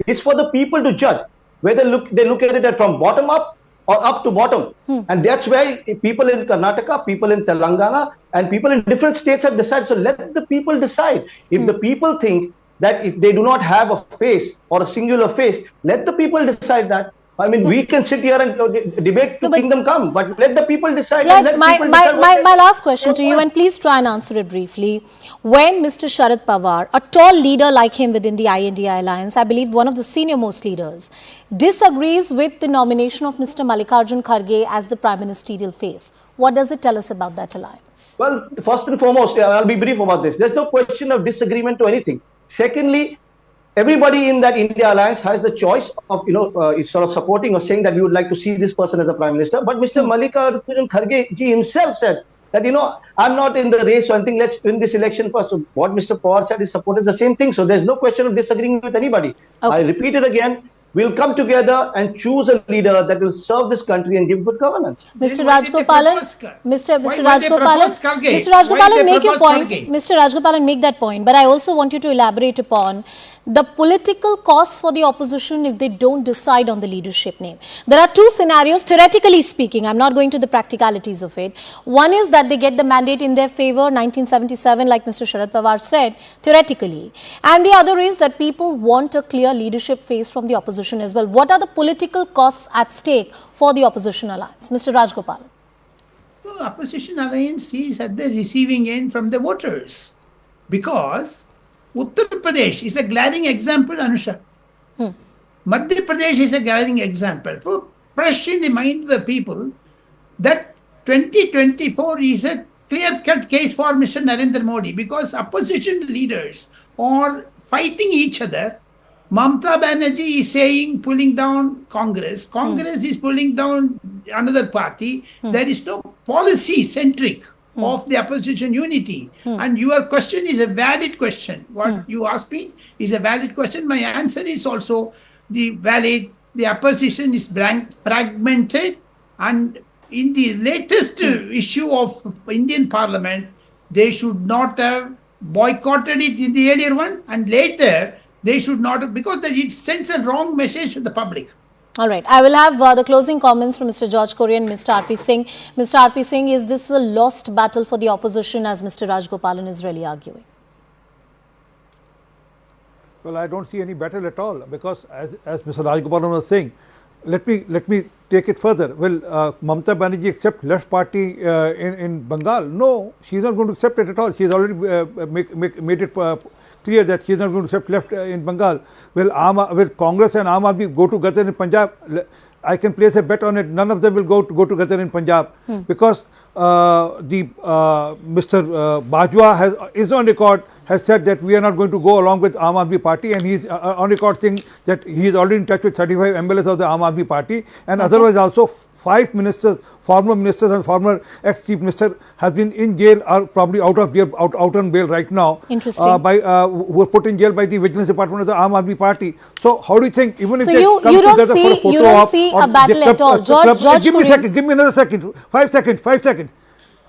is for the people to judge whether they look at it from bottom up or up to bottom. And that's where people in Karnataka, people in Telangana, and people in different states have decided. So let the people decide. If the people think that if they do not have a face or a singular face, let the people decide that. I mean, we can sit here and debate to kingdom come, but let the people decide. Like my last question to you, and please try and answer it briefly. When Mr. Sharad Pawar, a tall leader like him within the INDI alliance, I believe one of the senior most leaders, disagrees with the nomination of Mr. Mallikarjun Kharge as the prime ministerial face, what does it tell us about that alliance? Well, first and foremost, I'll be brief about this. There's no question of disagreement to anything. Secondly, everybody in that India alliance has the choice of, sort of supporting or saying that we would like to see this person as a prime minister. But Mr. Mallikarjun Kharge ji himself said that, I'm not in the race, so I think let's win this election first. So what Mr. Pawar said is supported the same thing. So there's no question of disagreeing with anybody. I repeat it again. We'll come together and choose a leader that will serve this country and give good governance. Mr. Rajgopalan, Mr. Rajgopalan, make your point. Mr. Rajgopalan, make that point. But I also want you to elaborate upon the political cost for the opposition if they don't decide on the leadership name. There are two scenarios, theoretically speaking. I'm not going to the practicalities of it. One is that they get the mandate in their favor, 1977, like Mr. Sharad Pawar said, theoretically. And the other is that people want a clear leadership face from the opposition as well. What are the political costs at stake for the opposition alliance? Mr. Rajgopalan. Well, the opposition alliance is at the receiving end from the voters, because Uttar Pradesh is a glaring example, Anusha. Madhya Pradesh is a glaring example. Fresh in the mind of the people that 2024 is a clear-cut case for Mr. Narendra Modi, because opposition leaders are fighting each other. Mamata Banerjee is saying, pulling down Congress. Congress is pulling down another party. There is no policy-centric of the opposition unity. And your question is a valid question. What you asked me is a valid question. My answer is also the valid. The opposition is fragmented. And in the latest issue of Indian Parliament, they should not have boycotted it in the earlier one, and later they should not have, because it sends a wrong message to the public. All right. I will have the closing comments from Mr. George Corey and Mr. R.P. Singh. Mr. R.P. Singh, is this a lost battle for the opposition, as Mr. Rajgopalan is really arguing? Well, I don't see any battle at all, because as Mr. Rajgopalan was saying, let me take it further. Will Mamata Banerjee accept left party in Bengal? No, she is not going to accept it at all. She has already made it clear that she is not going to accept left in Bengal. Will Congress and Aam Aadmi go together in Punjab? I can place a bet on it. None of them will go together in Punjab, because Mr. Bajwa is on record, has said that we are not going to go along with Aam Aadmi Party, and he is on record saying that he is already in touch with 35 MLAs of the Aam Aadmi Party, and otherwise also 5 ministers, former ministers and former ex-chief minister has been in jail or probably out on bail right now. Interesting. Who were put in jail by the Vigilance Department of the Aam Admi Party. So how do you think, even if So they come together for a photo you don't op see or a battle they at all. George give me a Korean- second, give me another second. 5 seconds, 5 seconds.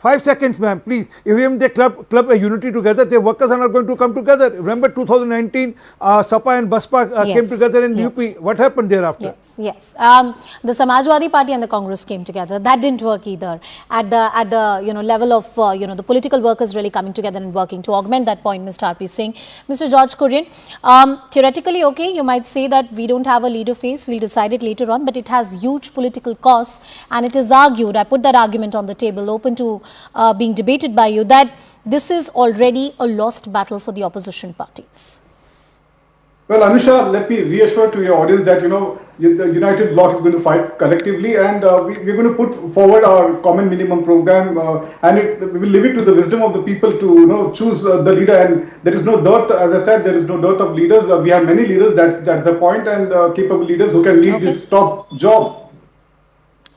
5 seconds, ma'am, please. If even they club a unity together, the workers are not going to come together. Remember 2019, Sapa and Baspa came Yes, together in yes. UP. What happened thereafter? Yes, yes. The Samajwadi Party and the Congress came together. That didn't work either. At the level of the political workers really coming together and working to augment that point. Mr. R.P. Singh, Mr. George Korean. Theoretically, okay, you might say that we don't have a leader face. We'll decide it later on, but it has huge political costs, and it is argued. I put that argument on the table, open to being debated by you, that this is already a lost battle for the opposition parties. Well, Anusha, let me reassure to your audience that, the United Bloc is going to fight collectively, and we're going to put forward our common minimum program, and we will leave it to the wisdom of the people to, choose the leader. And there is no dearth, as I said, there is no dearth of leaders. We have many leaders, that's the point, and capable leaders who can lead this top job.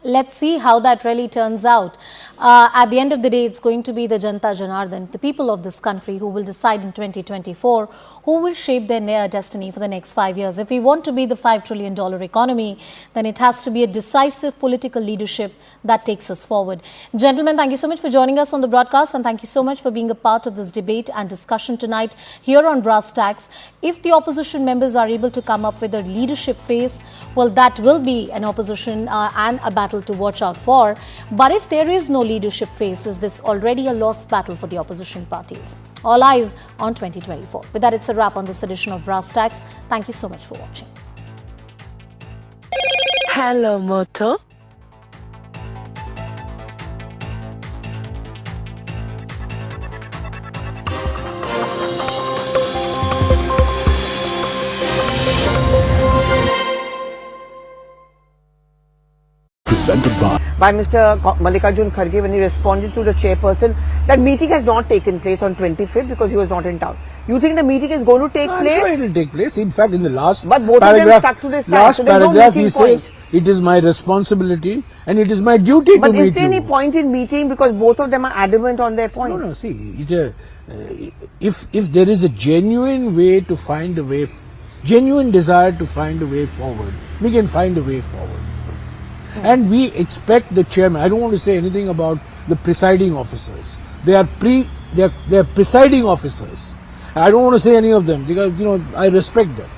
Let's see how that really turns out. At the end of the day, it's going to be the Janta Janardhan, the people of this country, who will decide in 2024 who will shape their destiny for the next 5 years. If we want to be the $5 trillion economy, then it has to be a decisive political leadership that takes us forward. Gentlemen, thank you so much for joining us on the broadcast, and thank you so much for being a part of this debate and discussion tonight here on Brass Tacks. If the opposition members are able to come up with a leadership phase, well, that will be an opposition and a battle to watch out for. But if there is no leadership phase, is this already a lost battle for the opposition parties? All eyes on 2024. With that, it's a wrap on this edition of Brass Tacks. Thank you so much for watching. Hello, Moto. Presented by Mr. Mallikarjun Kharge when he responded to the chairperson that meeting has not taken place on 25th because he was not in town. You think the meeting is going to take place? I'm sure it will take place. In fact, in the last but both paragraph, of them stuck to this last so paragraph no he says, it is my responsibility and it is my duty but to meet you. But is there any point in meeting because both of them are adamant on their point? No, see, if there is a genuine way to find a way, genuine desire to find a way forward, we can find a way forward. And we expect the chairman, I don't want to say anything about the presiding officers. They are presiding officers. I don't want to say any of them because, I respect them.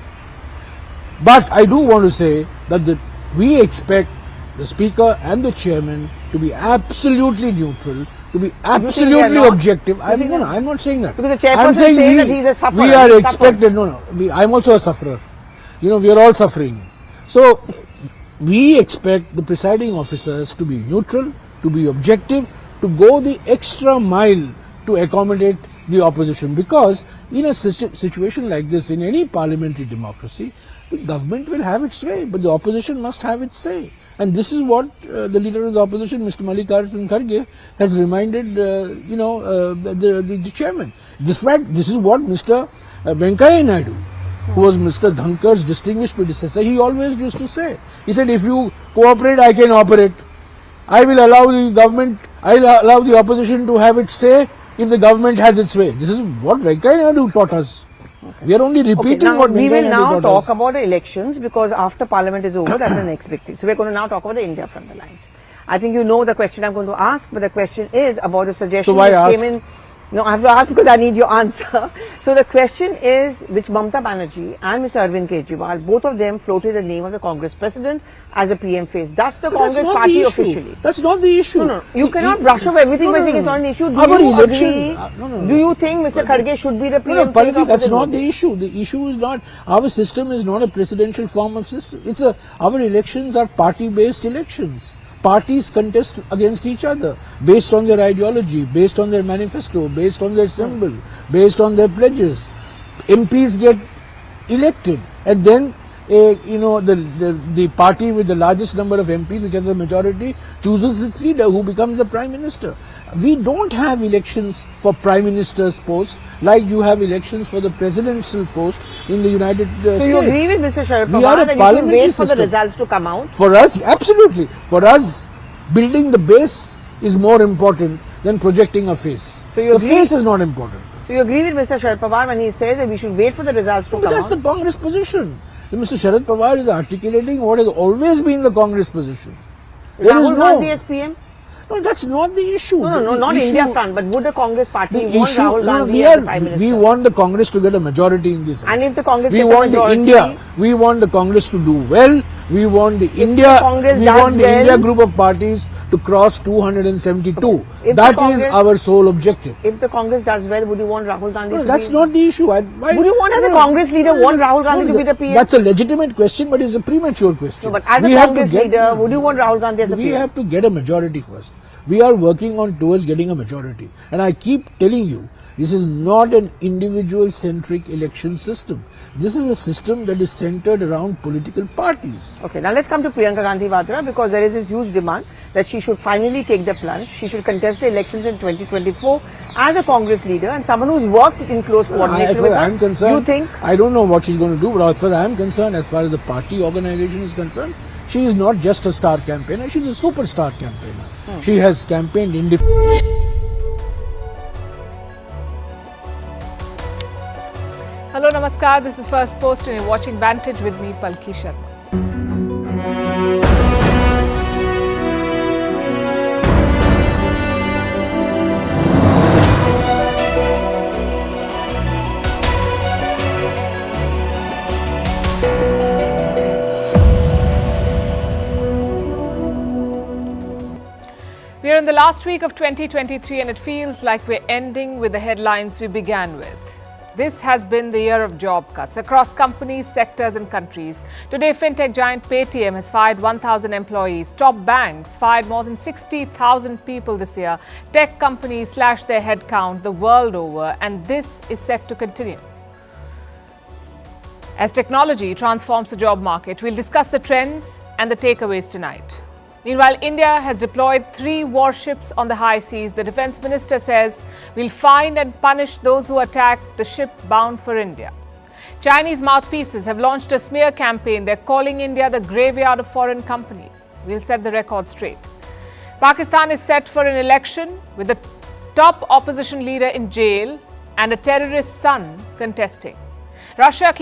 But I do want to say that we expect the speaker and the chairman to be absolutely neutral, to be absolutely objective. I'm not saying that. Because the chairperson is saying that he's a sufferer. We are expected, I'm also a sufferer. We are all suffering. So, we expect the presiding officers to be neutral, to be objective, to go the extra mile to accommodate the opposition. Because in a situation like this, in any parliamentary democracy, the government will have its way, but the opposition must have its say. And this is what the leader of the opposition, Mr. Mallikarjun Kharge, has reminded, the chairman. This is what Mr. Venkaiah Naidu, who was Mr. Dhankar's distinguished predecessor, he always used to say. He said, if you cooperate, I can operate. I will allow the government, I will allow the opposition to have its say if the government has its way. This is what Venkaiah Naidu taught us. We are only repeating what we will Venkaiah now Naidu talk taught us. about the elections because after Parliament is over, that's the next big thing. So we're going to now talk about the India from the lines. I think you know the question I'm going to ask, but the question is about the suggestion which came in. No, I have to ask because I need your answer. So the question is, which Mamata Banerjee and Mr. Arvind Kejriwal, both of them floated the name of the Congress president as a PM face. That's the Congress party officially. That's not the issue. No. You cannot brush off everything by saying it's not an issue. Do you agree? Do you think Mr. Kharge should be the PM face? That's not the issue. The issue is not, our system is not a presidential form of system. Our elections are party-based elections. Parties contest against each other based on their ideology, based on their manifesto, based on their symbol, based on their pledges. MPs get elected, and then the party with the largest number of MPs, which has a majority, chooses its leader, who becomes the prime minister. We don't have elections for prime minister's post like you have elections for the presidential post in the United States. So you agree with Mr. Sharad Pawar that you should wait for the results to come out? For us, absolutely. For us, building the base is more important than projecting a face. So you the agree? face is not important. So you agree with Mr. Sharad Pawar when he says that we should wait for the results to come That's out? the Congress position. Mr. Sharad Pawar is articulating what has always been the Congress position. Rahul Gandhi as PM? No, that's not the issue. No, not issue, India front, but would the Congress party the want issue, Rahul Gandhi we as the Prime Minister? We want the Congress to get a majority in this. And if the Congress we gets a want majority, the India, we want the Congress to do well. We want the Congress India group of parties to cross 272. If That the is our sole objective. If the Congress does well, would you want Rahul Gandhi No, to that's be? not the issue. Why, Would you want as a Congress leader want Rahul Gandhi to be the PM? That's a legitimate question, but it's a premature question. No, but as We a have to Congress get- leader, would you want Rahul Gandhi as a We PM? have to get a majority first. We are working on towards getting a majority. And I keep telling you, this is not an individual-centric election system. This is a system that is centered around political parties. Okay, now let's come to Priyanka Gandhi Vadra, because there is this huge demand that she should finally take the plunge. She should contest the elections in 2024 as a Congress leader and someone who's worked in close As coordination far with as her. I'm concerned, You think? I don't know what she's going to do, but as far as I'm concerned, as far as the party organization is concerned, she is not just a star campaigner, she's a superstar campaigner. She has campaigned in different... Hello, Namaskar. This is First Post and you're watching Vantage with me, Palki Sharma. We are in the last week of 2023 and it feels like we're ending with the headlines we began with. This has been the year of job cuts across companies, sectors and countries. Today, fintech giant Paytm has fired 1,000 employees. Top banks fired more than 60,000 people this year. Tech companies slashed their headcount the world over, and this is set to continue. As technology transforms the job market, we'll discuss the trends and the takeaways tonight. Meanwhile, India has deployed 3 warships on the high seas. The defense minister says we'll find and punish those who attack the ship bound for India. Chinese mouthpieces have launched a smear campaign. They're calling India the graveyard of foreign companies. We'll set the record straight. Pakistan is set for an election with the top opposition leader in jail and a terrorist's son contesting. Russia claims